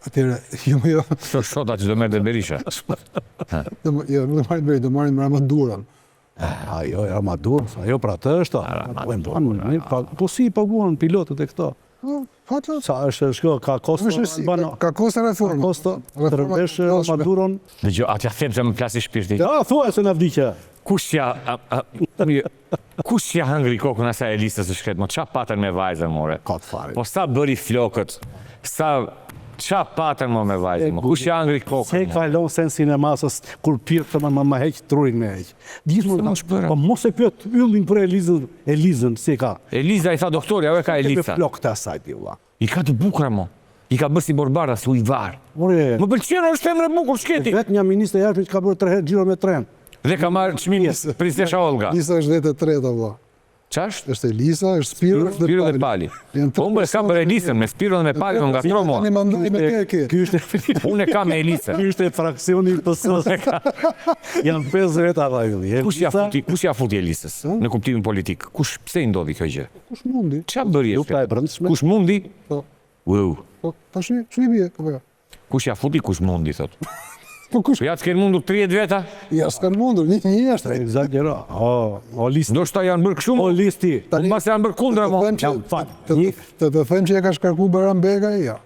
Atyre, jo. Shota që do merë dhe Berisha. Jo, nuk marrin Berisha, do marrin Ramadurën. Ajo, Ramadurën, ajo pra të është. Po si paguan pilotët e këto? Sa është shko, ka kosto? Ka kosto reformë. Kosto, tërvesh Ramadurën. Dhe atja them se më plasi shpirti. Ja, thua se në vdikja. Kush ja hëngri kokën asaj Elisës së shkret, mo qa patën me vajzën, more? Ka të fare. Po sa bëri flokët, qa patën mo me vajzën, mo? Kush ja hëngri kokën? Se kalon sensin e masës, kur pirë të më heqë trurin me heqë. Po mos e pjët yllin për Elizën, si ka. Eliza i tha doktori, ajo e ka Eliza. Ke flok të asaj, ti vla. I ka të bukra, mo. I ka bërë si borbarda, si ujvar. Më pëlqenë, është femre bukur, shketi. Vetë një ministre jashtëm që ka bërë 3 herë gjiro me tren. Dhe ka marrë çmimin Prinsesha Olga. Elisa është vetë e treta, vlla. Ç'është? Është Elisa, është Spiro dhe Pali. Po unë kam për Elisën, me Spiron dhe me Palin, nga tromo. Tani mandoj me kë. Ky është Unë e kam me Elisën. Ky është fraksioni i PS-s. Janë 5 veta ata ylli. Kush ja futi Elisës në kuptimin politik? Pse i ndodhi kjo gjë? Kush mundi? Ç'a bëri? Lufta e brendshme. Kush mundi? Po. Wow. Po, tash ç'i bie apo jo? Kush ja futi, kush mundi, thot. Po kush? Ja s'ken mundur 30 veta? Ja s'kan mundur, një është. Exagero. O listi. Ndoshta janë bërë kështu. O listi. Po mbas janë bërë kundra, mo. Të them që e ka shkarku Baran Begaj, ja.